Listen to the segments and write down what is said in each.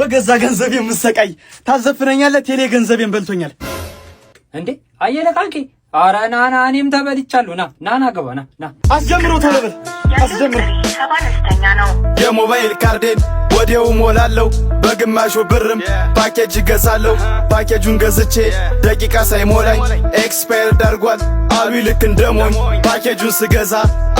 በገዛ ገንዘብ የምሰቃይ ታዘፍነኛለህ። ቴሌ ገንዘቤን በልቶኛል እንዴ አየለ ካንኪ ኧረ ና እኔም ተበልቻለሁ ና ገባ ና አስጀምሮ ተለበል አስጀምሮ አነስተኛ ነው የሞባይል ካርዴን ወዲያው ሞላለሁ በግማሹ ብርም ፓኬጅ ገዛለሁ ፓኬጁን ገዝቼ ደቂቃ ሳይሞላኝ ኤክስፓየር ዳርጓል አሉ ልክ እንደሞኝ ፓኬጁን ስገዛ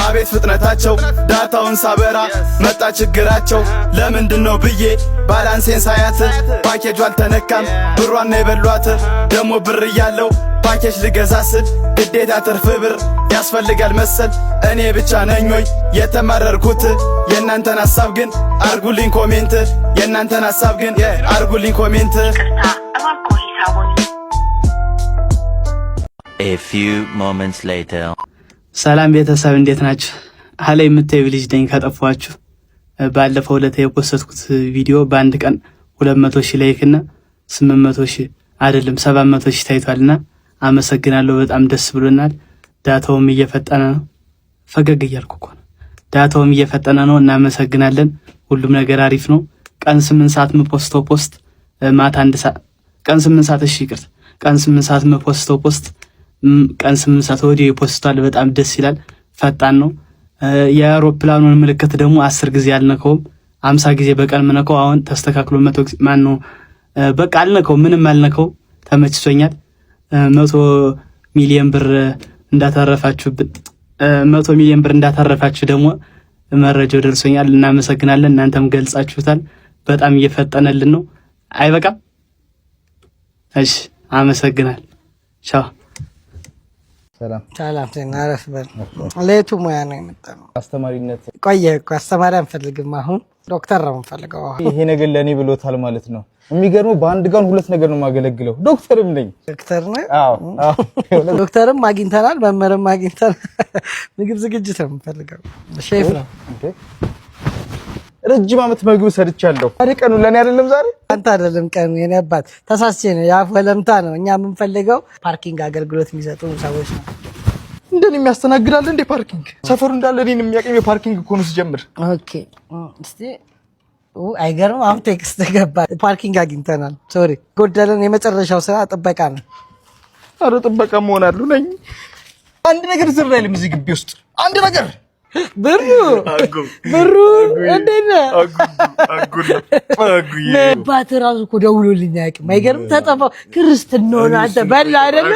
አቤት ፍጥነታቸው ዳታውን ሳበራ መጣ ችግራቸው ለምንድነው ብዬ ባላንሴን ሳያት ፓኬጁ አልተነካም ብሯን ነው የበሏት ደሞ ብር እያለው ፓኬጅ ልገዛ ስል ግዴታ ትርፍ ብር ያስፈልጋል መሰል እኔ ብቻ ነኝ ወይ የተማረርኩት የእናንተን ሐሳብ ግን አርጉልኝ ኮሜንት የእናንተን ሐሳብ ግን አርጉልኝ ኮሜንት A few moments later ሰላም ቤተሰብ እንዴት ናችሁ? አለ የምታዩ ልጅ ነኝ ካጠፋችሁ ባለፈው ዕለት የፖስትኩት ቪዲዮ በአንድ ቀን 200,000 ላይክ እና 800,000 አይደለም 700,000 ታይቷልና አመሰግናለሁ። በጣም ደስ ብሎናል። ዳታውም እየፈጠነ ነው። ፈገግ እያልኩ እኮ ነው። ዳታውም እየፈጠነ ነው። እናመሰግናለን። ሁሉም ነገር አሪፍ ነው። ቀን 8 ሰዓት የምፖስተው ፖስት ማታ 1 ሰዓት ቀን 8 ሰዓት እሺ ይቅርታ ቀን 8 ሰዓት የምፖስተው ፖስት ቀን 8 ሰዓት ወዲህ ፖስቷል። በጣም ደስ ይላል። ፈጣን ነው። የአውሮፕላኑን ምልክት ደግሞ 10 ጊዜ አልነካውም 50 ጊዜ በቀን ምነካው አሁን ተስተካክሎ 100 ጊዜ ማን ነው በቃ አልነካው ምንም አልነካው ተመችቶኛል። 100 ሚሊዮን ብር እንዳታረፋችሁ 100 ሚሊዮን ብር እንዳታረፋችሁ ደግሞ መረጃው ደርሶኛል። እናመሰግናለን። እናንተም ገልጻችሁታል። በጣም እየፈጠነልን ነው። አይበቃም? እሺ አመሰግናል። ቻው ሰላም ተናረፍ በል ለቱ ሙያ ነው የመጣው። አስተማሪነት ቆየ እኮ አስተማሪ አንፈልግም። አሁን ዶክተር ነው የምፈልገው። ይሄ ነገር ለኔ ብሎታል ማለት ነው። የሚገርመው በአንድ ጋር ሁለት ነገር ነው የማገለግለው። ዶክተርም ነኝ። ዶክተር ነህ? አዎ ዶክተርም አግኝተናል፣ መምህርም አግኝተናል። ምግብ ዝግጅት ነው የምፈልገው። ሼፍ ነው። ረጅም ዓመት ምግብ ሰርቻለሁ። ታዲያ ቀኑ ለኔ አይደለም ዛሬ? አንተ አይደለም ቀኑ የኔ አባት ተሳስቼ ነው። ያፍ ወለምታ ነው። እኛ የምንፈልገው ፓርኪንግ አገልግሎት የሚሰጡ ሰዎች ነው። እንደኔ የሚያስተናግዳል እንዴ ፓርኪንግ? ሰፈሩ እንዳለ እኔን የሚያቀኝ ፓርኪንግ እኮ ነው ሲጀምር። ኦኬ እስቲ አይገርም። አሁን ቴክስት ገባ። ፓርኪንግ አግኝተናል። ሶሪ ጎደለን። የመጨረሻው ስራ ጥበቃ ነው። አረ ጥበቃ መሆን አሉ ነኝ። አንድ ነገር ዝር አይልም እዚህ ግቢ ውስጥ አንድ ነገር ብሩ እንዴት ነህ? አጉ ራሱ እኮ ደውሎልኝ አያውቅም። አይገርም። ተጠፋው ክርስትናውን አንተ በላ አይደለ?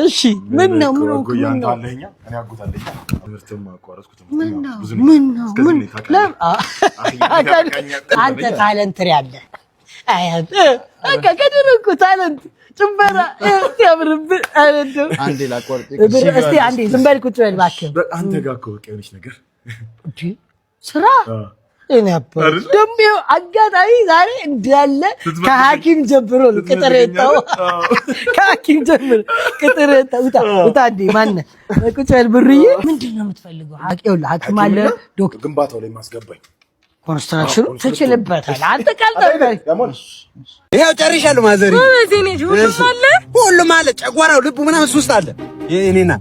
እሺ ምን ነው አንተ ታለንት ያለህ በቃ ከድርኩ ታለንት ጭበራ ያምርብህ አይደል? አንዴ ላቋርጥ እስቲ አንዴ ዝም በል ቁጭ በል እባክህ። አንተ ጋር እኮ በቃ የሆነች ነገር ስራ እኔ አባል ደምዮ አጋጣሚ ዛሬ እንዳለ ከሐኪም ጀምሮ ቅጥር የጣው ከሐኪም ጀምሮ ቅጥር የጣው ውጣ እንዴ ማን ቁጭ በል ብሩዬ። ምንድነው የምትፈልገው? ሐኪም አለ ዶክተር ግንባታው ላይ ማስገባኝ ኮንስትራክሽኑ ትችልበታል። አንተ ካልተበል ይሄው ጨርሻለሁ። ማዘሪ ሁሉም አለ። ጨጓራው ልቡ ምናምን ውስጥ አለ። እኔና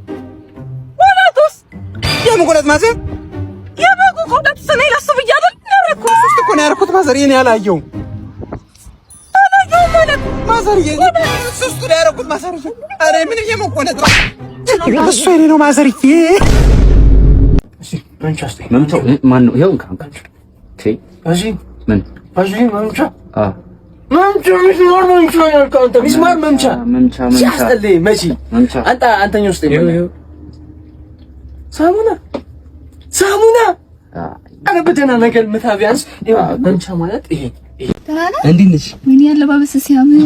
ወላቶስ የምቆለት ማዘር የበጉ ቆዳት ሰኔ ላስብ ይያደል ያረኩ ሶስት እኮ ነው ያረኩት። ማዘር የኔ ያላየው ማለት ማዘር የኔ ሶስት ነው ያረኩት። ማዘር አሬ ምን የምቆለት እሱ የኔ ነው። ማዘር እሺ መንቻስቴ መምታው ማን ነው? ይሄው እንካንካች እሺ ምን አጂ መምቻ ሚስማር መምቻ ሲያስጠልኝ መቼ አንተኛ ውስጥ ሳሙና አረ በደህና ነገር ምታ ቢያንስ መምቻ ማለት ይሄ እንዴት ነሽ? ምን ያለባበስ ሲያምር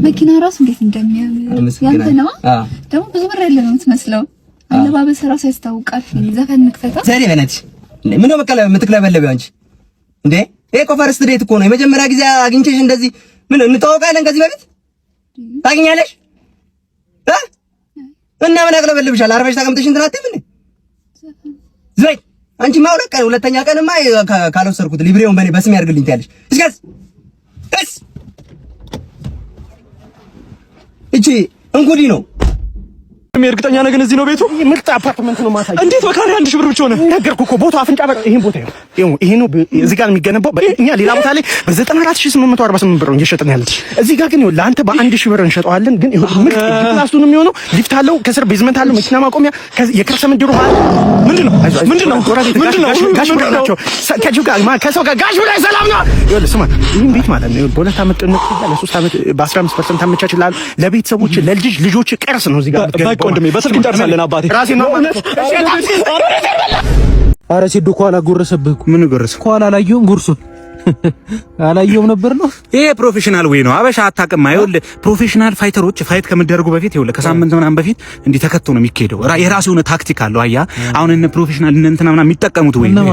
መኪና ራሱ እንዴት እንደሚያምር ያንተ ነው። ደግሞ ብዙ ብር ያለ ነው የምትመስለው። አለባበስ ራሱ ያስታውቃል። ዘፈን ንክፈታ ዘሬ በነትሽ ምን ነው በቀለ የምትክለበለቢው አንቺ እንዴ? ይሄ እኮ ፈርስት ዴት እኮ ነው። የመጀመሪያ ጊዜ አግኝቼሽ እንደዚህ ምን እንተዋወቃለን? ከዚህ በፊት ታገኛለሽ እና ምን ያቅለበልብሻል? አርፈሽ ተቀምጠሽ እንትን አትይም እንዴ? ዘይ አንቺ ማውለቅ ቀን ሁለተኛ ቀንማ ካልወሰድኩት ሊብሬውን በኔ በስሜ ያርግልኝ ትያለሽ። እስ እቺ እንጉዲ ነው እርግጠኛ ነህ ግን እዚህ ነው ቤቱ? ምርጥ አፓርትመንት ነው ማሳይ። እንዴት በካሬ 1000 ብር ብቻ ሆነ? ነገርኩህ እኮ ቦታው አፍንጫ በር። ይሄን ቦታ ይሄ ነው እዚህ ጋር የሚገነባው። እኛ ሌላ ቦታ ላይ በ94848 ብር ነው እየሸጥን ያለን። እዚህ ጋር ግን ለአንተ በ1000 ብር እንሸጠዋለን። ግን ይሄ ምርጥ ክላሱን የሚሆነው ሊፍት አለው፣ ከስር ቤዝመንት አለው፣ መኪና ማቆሚያ፣ የከርሰ ምድር ውሃ። ምንድነው ከሰው ጋር ጋሽ ብለህ ሰላም ነው። ይኸውልህ ስማ፣ ይሄን ቤት ማለት ነው በ2 ዓመት ጥንት ለ3 ዓመት በ15% አመቻችልሃል። ለቤተሰቦች ልጆች ቅርስ ነው። እዚህ ጋር በቃ ወንድሜ በስልክ እንጨርሳለን። አባቴ ራሴ ነው ማለት ነው። አረ ሲዶ ኳላ ጎረሰብህ። ምን ጎረሰ? ኳላ አላየሁም፣ ጉርሱን አላየሁም ነበር ነው። ይሄ ፕሮፌሽናል ወይ ነው። አበሻ አታውቅም። አይወል ፕሮፌሽናል ፋይተሮች ፋይት ከመደረጉ በፊት ይኸውልህ ከሳምንት ምናምን በፊት እንዲህ ተከቶ ነው የሚካሄደው። የራሱ የሆነ ታክቲክ አለው። አያ አሁን እነ ፕሮፌሽናል እነ እንትና ምናምን የሚጠቀሙት ወይ ነው።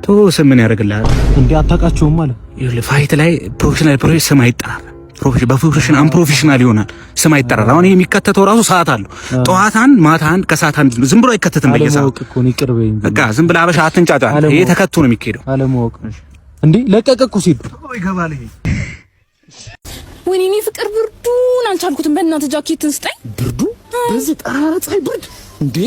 ቶስ ምን ያደርግልሃል እንዴ? አታውቃቸውም ማለት ይኸውልህ ፋይት ላይ ፕሮፌሽናል ስም አይጠራም። ፕሮፌሽናል አንፕሮፌሽናል ይሆናል፣ ስም አይጠራም። አሁን ይሄ የሚከተተው ራሱ ሰዓት አለው። ጠዋታን ማታን ከሰዓታን ዝም ብሎ አይከተትም። በየሰዓቱ በቃ ዝም ብለህ አበሻ አትንጫጫ። ይሄ ተከቶ ነው የሚካሄደው። አለማወቅ እንዴ ለቀቀ እኮ ሲል ይገባል። ይሄ ወይኔ ፍቅር ብርዱን አልቻልኩትም። በእናትህ ጃኬትን ስጠኝ። ብርዱ በዚህ ጠራራ ፀሐይ ብርድ እንዴ!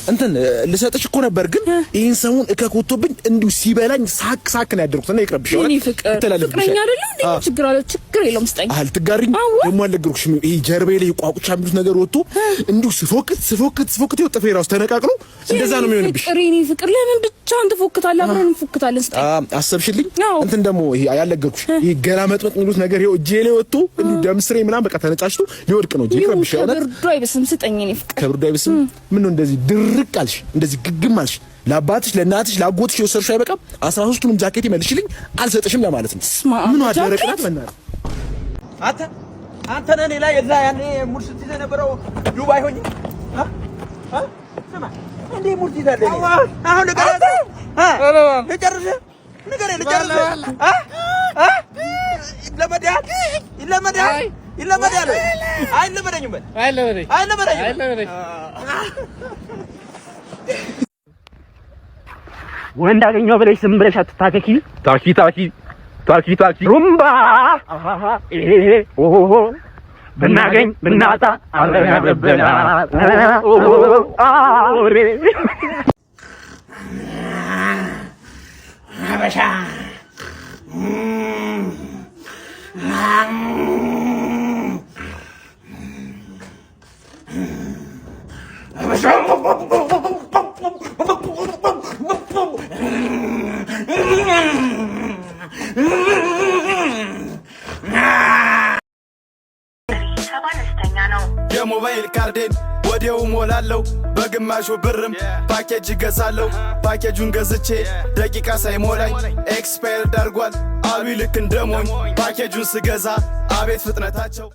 እንትን ልሰጥሽ እኮ ነበር ግን ይሄን ሰሞን እከኮቶብኝ እንዲሁ ሲበላኝ ሳክ ነው ያደርኩት። እና ይቅርብሽ። ወይኔ ፍቅር ፍቅረኛ አይደለም እንዴ? ችግር አለ። ችግር የለውም ስጠኝ። አልትጋሪኝ ደግሞ አልነገርኩሽም። ይሄ ጀርባዬ ላይ ቋቁቻ የሚሉት ነገር ወጥቶ እንዲሁ ስፎክት ይወጥ ጥፍሬ ራሱ ተነቃቅሎ እንደዛ ነው የሚሆንብሽ። ወይኔ ፍቅር ለምን ብቻህን ትፎክታለህ? አብረን እንፎክታለን። ስጠኝ። አሰብሽልኝ? እንትን ደግሞ ይሄ ያልነገርኩሽ ይሄ ገላ መጥመጥ የሚሉት ነገር ይሄው እጄ ላይ ወጥቶ እንዲሁ ደምስሬ ምናምን በቃ ተነጫጭቶ ሊወድቅ ነው። ይቅርብሽ። ከብርዱ አይበስም። ስጠኝ። እኔ ፍቅር ከብርዱ አይበስም። ምን ነው እንደዚህ ድርቅ አልሽ? እንደዚህ ግግም አልሽ? ለአባትሽ ለእናትሽ ለአጎትሽ የወሰድሽው አይበቃም? 13ቱንም ጃኬት ይመልሽልኝ አልሰጥሽም ለማለት ነው። ምን አደረቅናት? በእናትህ አንተ ነህ ላይ እዛ ያኔ ሙርስ ትይዘህ የነበረው ዱባይ ሆኜ ስማ እንዴ ሙርስ ይዛለህ? አሁን ልጨርስ ይለመዳል። አይለመደኝም። ወንድ አገኘሁ ብለሽ ዝም ብለሽ አትታከኪ። ታኪ ሩምባ ብናገኝ ብናጣ አብረን ያበበናል። አበሻ የሞባይል ካርዴን ወዲያው ሞላለሁ በግማሹ ብርም ፓኬጅ ገዛለሁ። ፓኬጁን ገዝቼ ደቂቃ ሳይሞላኝ ኤክስፓየር ዳርጓል አሉ ልክ እንደሞኝ። ፓኬጁን ስገዛ አቤት ፍጥነታቸው።